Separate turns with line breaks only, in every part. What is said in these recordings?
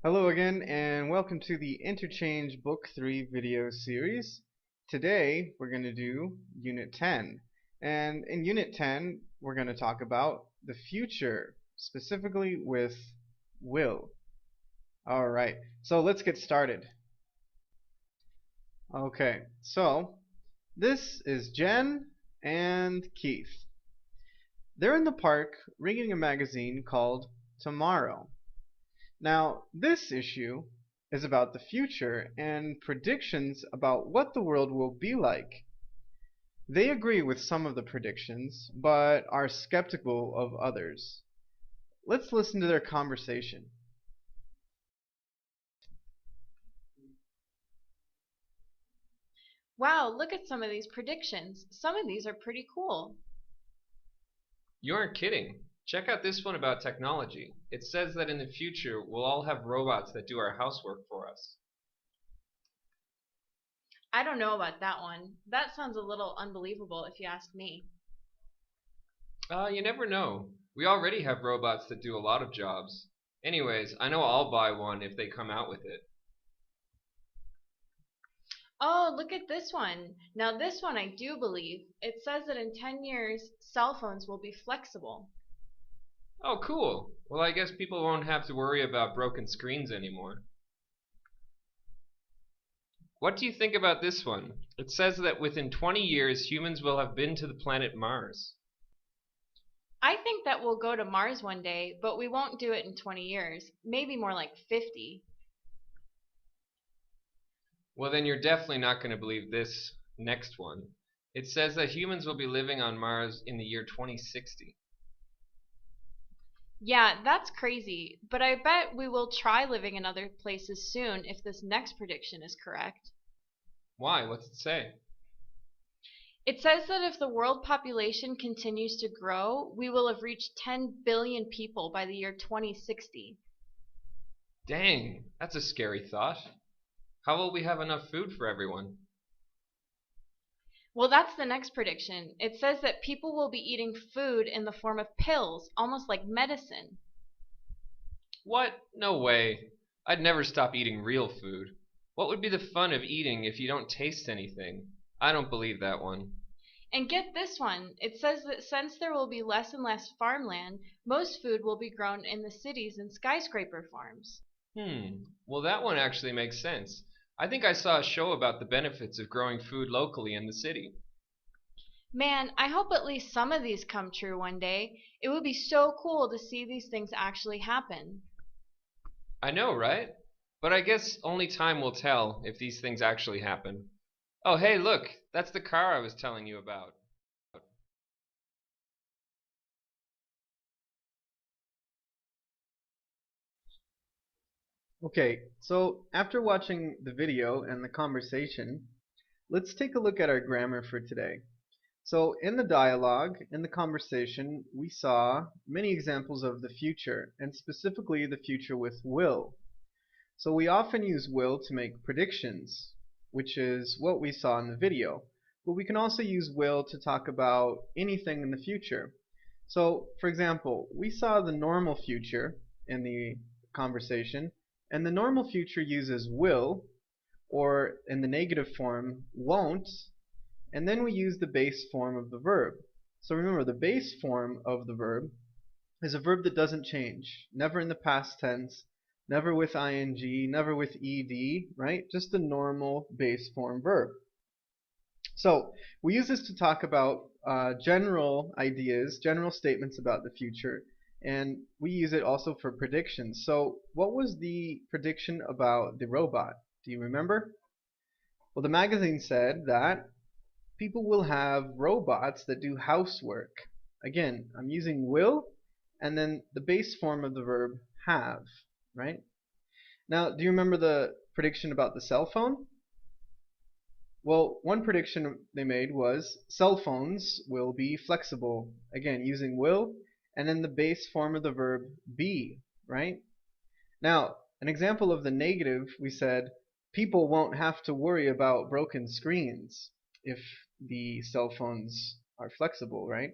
Hello again, and welcome to the Interchange Book 3 video series. Today we're going to do Unit 10. And in Unit 10, we're going to talk about the future, specifically with will. Alright, so let's get started. Okay, so this is Jen and Keith. They're in the park reading a magazine called Tomorrow. Now, this issue is about the future and predictions about what the world will be like. They agree with some of the predictions, but are skeptical of others. Let's listen to their conversation.
Wow, look at some of these predictions. Some of these are pretty cool.
You aren't kidding. Check out this one about technology. It says that in the future we'll all have robots that do our housework for us.
I don't know about that one. That sounds a little unbelievable if you ask me.
You never know. We already have robots that do a lot of jobs. Anyways, I know I'll buy one if they come out with it.
Oh, look at this one. Now this one I do believe. It says that in 10 years, cell phones will be flexible.
Oh, cool. Well, I guess people won't have to worry about broken screens anymore. What do you think about this one? It says that within 20 years humans will have been to the planet Mars.
I think that we'll go to Mars one day, but we won't do it in 20 years. Maybe more like 50.
Well, then you're definitely not going to believe this next one. It says that humans will be living on Mars in the year 2060.
Yeah, that's crazy, but I bet we will try living in other places soon if this next prediction is correct.
Why? What's it say?
It says that if the world population continues to grow, we will have reached 10 billion people by the year 2060.
Dang, that's a scary thought. How will we have enough food for everyone?
Well, that's the next prediction. It says that people will be eating food in the form of pills, almost like medicine.
What? No way. I'd never stop eating real food. What would be the fun of eating if you don't taste anything? I don't believe that one.
And get this one. It says that since there will be less and less farmland, most food will be grown in the cities and skyscraper farms.
Well, that one actually makes sense. I think I saw a show about the benefits of growing food locally in the city.
Man, I hope at least some of these come true one day. It would be so cool to see these things actually happen.
I know, right? But I guess only time will tell if these things actually happen. Oh, hey, look, that's the car I was telling you about.
Okay, so after watching the video and the conversation, let's take a look at our grammar for today. So in the dialogue, in the conversation, we saw many examples of the future, and specifically the future with will. So we often use will to make predictions, which is what we saw in the video. But we can also use will to talk about anything in the future. So, for example, we saw the normal future in the conversation, and the normal future uses will, or in the negative form, won't, and then we use the base form of the verb. So remember, the base form of the verb is a verb that doesn't change, never in the past tense, never with ing, never with ed, right? Just the normal base form verb. So we use this to talk about general ideas, general statements about the future, and we use it also for predictions. So what was the prediction about the robot? Do you remember? Well, the magazine said that people will have robots that do housework. Again, I'm using will and then the base form of the verb have, right? Now, do you remember the prediction about the cell phone? Well, one prediction they made was cell phones will be flexible. Again, using will and then the base form of the verb be, right? Now, an example of the negative, we said people won't have to worry about broken screens if the cell phones are flexible, right?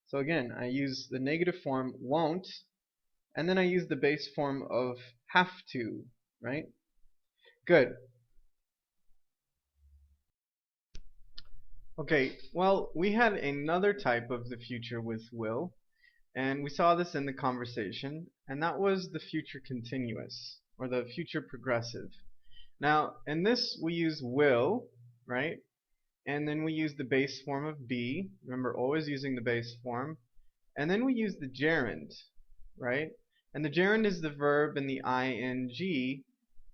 So again, I use the negative form won't, and then I use the base form of have to, right? Good. Okay, well, we had another type of the future with will, and we saw this in the conversation, and that was the future continuous, or the future progressive. Now, in this, we use will, right? And then we use the base form of be. Remember, always using the base form. And then we use the gerund, right? And the gerund is the verb in the ing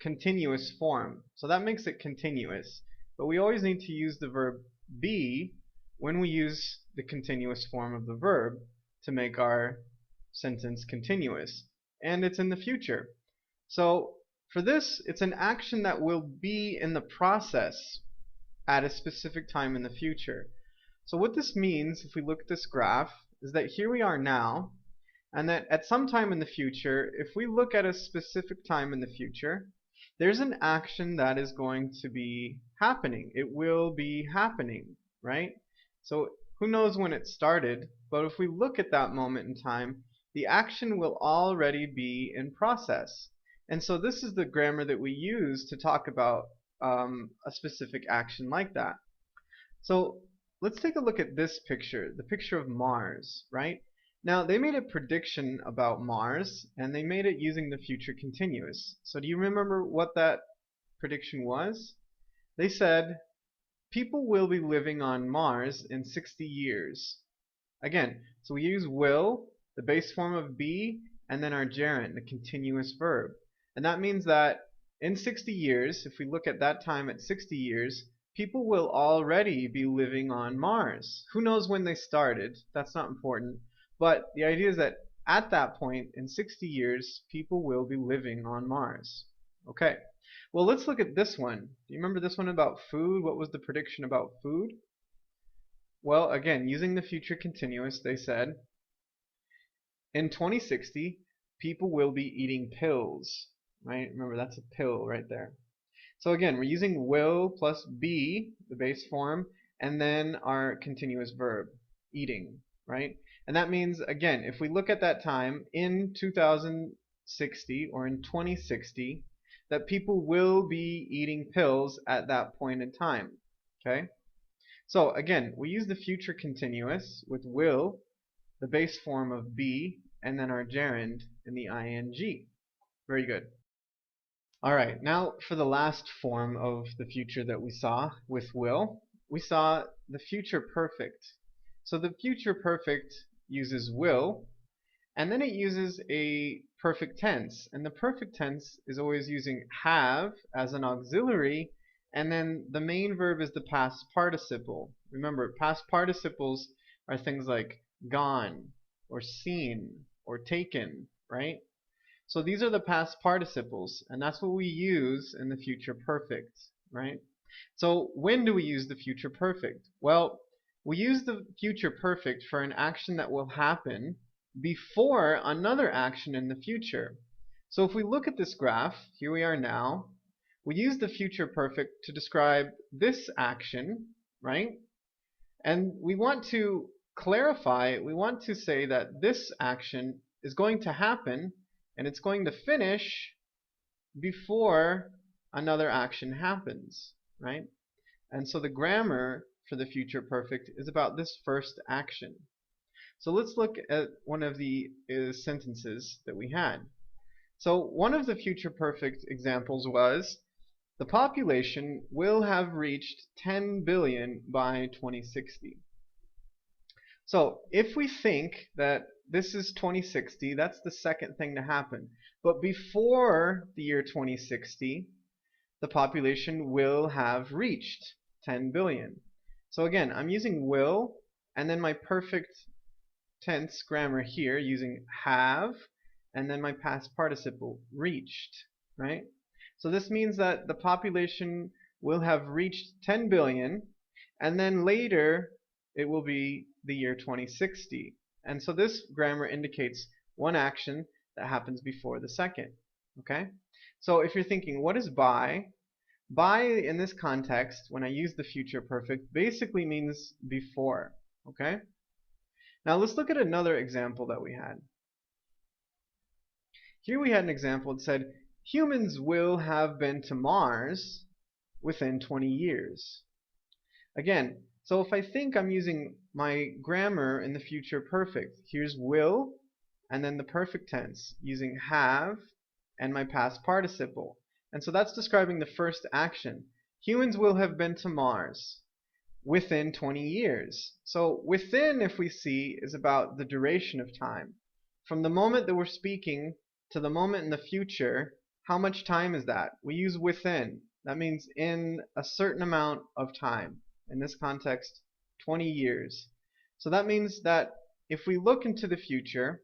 continuous form. So that makes it continuous. But we always need to use the verb be when we use the continuous form of the verb to make our sentence continuous. And it's in the future. So for this, it's an action that will be in the process at a specific time in the future. So what this means, if we look at this graph, is that here we are now, and that at some time in the future, if we look at a specific time in the future, there's an action that is going to be happening. It will be happening, right? So who knows when it started, but if we look at that moment in time, the action will already be in process. And so this is the grammar that we use to talk about a specific action like that. So let's take a look at this picture, the picture of Mars, right? Now they made a prediction about Mars, and they made it using the future continuous. So do you remember what that prediction was? They said people will be living on Mars in 60 years. Again, so we use will, the base form of be, and then our gerund, the continuous verb. And that means that in 60 years, if we look at that time at 60 years, people will already be living on Mars. Who knows when they started? That's not important. But the idea is that at that point, in 60 years, people will be living on Mars. Okay. Well, let's look at this one. Do you remember this one about food? What was the prediction about food? Well, again, using the future continuous, they said, in 2060, people will be eating pills. Right? Remember, that's a pill right there. So again, we're using will plus be, the base form, and then our continuous verb, eating, right? And that means, again, if we look at that time in 2060 or in 2060, that people will be eating pills at that point in time, okay? So again, we use the future continuous with will, the base form of be, and then our gerund in the ing. Very good. Alright, now for the last form of the future that we saw with will, we saw the future perfect. So the future perfect uses will, and then it uses a perfect tense. And the perfect tense is always using have as an auxiliary, and then the main verb is the past participle. Remember, past participles are things like gone, or seen, or taken, right? So these are the past participles, and that's what we use in the future perfect, right? So when do we use the future perfect? Well, we use the future perfect for an action that will happen before another action in the future. So if we look at this graph, here we are now, we use the future perfect to describe this action, right? And we want to clarify, we want to say that this action is going to happen and it's going to finish before another action happens, right? And so the grammar for the future perfect is about this first action. So let's look at one of the sentences that we had. So one of the future perfect examples was, the population will have reached 10 billion by 2060. So if we think that this is 2060, that's the second thing to happen. But before the year 2060, the population will have reached 10 billion. So again, I'm using will, and then my perfect tense grammar here using have, and then my past participle, reached, right? So this means that the population will have reached 10 billion, and then later it will be the year 2060. And so this grammar indicates one action that happens before the second. Okay? So if you're thinking, what is by? By in this context, when I use the future perfect, basically means before. Okay? Now let's look at another example that we had. Here we had an example that said, humans will have been to Mars within 20 years. Again, so if I think I'm using my grammar in the future perfect, here's will, and then the perfect tense, using have and my past participle. And so that's describing the first action. Humans will have been to Mars within 20 years. So within, if we see, is about the duration of time. From the moment that we're speaking to the moment in the future, how much time is that? We use within. That means in a certain amount of time. In this context, 20 years. So that means that if we look into the future,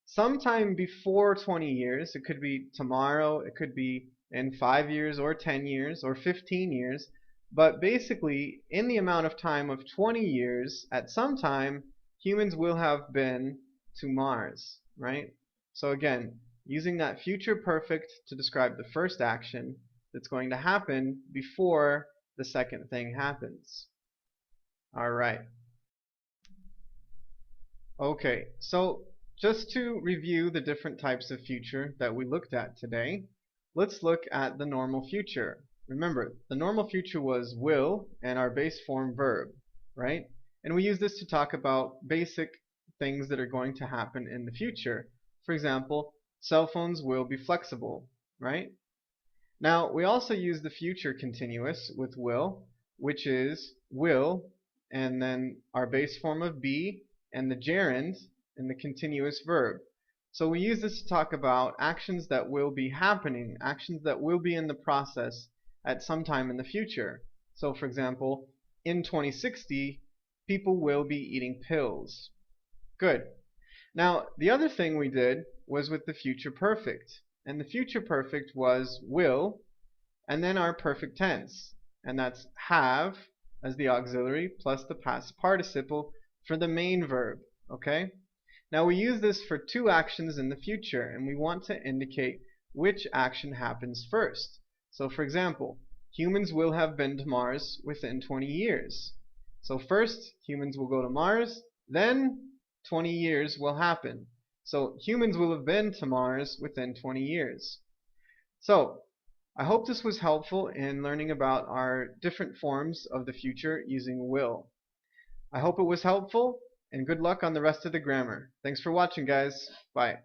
sometime before 20 years, it could be tomorrow, it could be in 5 years or 10 years or 15 years, but basically in the amount of time of 20 years, at some time, humans will have been to Mars, right? So again, using that future perfect to describe the first action that's going to happen before the second thing happens. All right. Okay, so just to review the different types of future that we looked at today, let's look at the normal future. Remember, the normal future was will and our base form verb, right? And we use this to talk about basic things that are going to happen in the future. For example, cell phones will be flexible, right? Now, we also use the future continuous with will, which is will and then our base form of be and the gerund and the continuous verb. So we use this to talk about actions that will be happening, actions that will be in the process at some time in the future. So for example, in 2060, people will be eating pills. Good. Now, the other thing we did was with the future perfect. And the future perfect was will and then our perfect tense. And that's have as the auxiliary plus the past participle for the main verb. Okay? Now we use this for two actions in the future, and we want to indicate which action happens first. So for example, humans will have been to Mars within 20 years. So first, humans will go to Mars, then 20 years will happen. So humans will have been to Mars within 20 years. So I hope this was helpful in learning about our different forms of the future using will. I hope it was helpful, and good luck on the rest of the grammar. Thanks for watching, guys. Bye.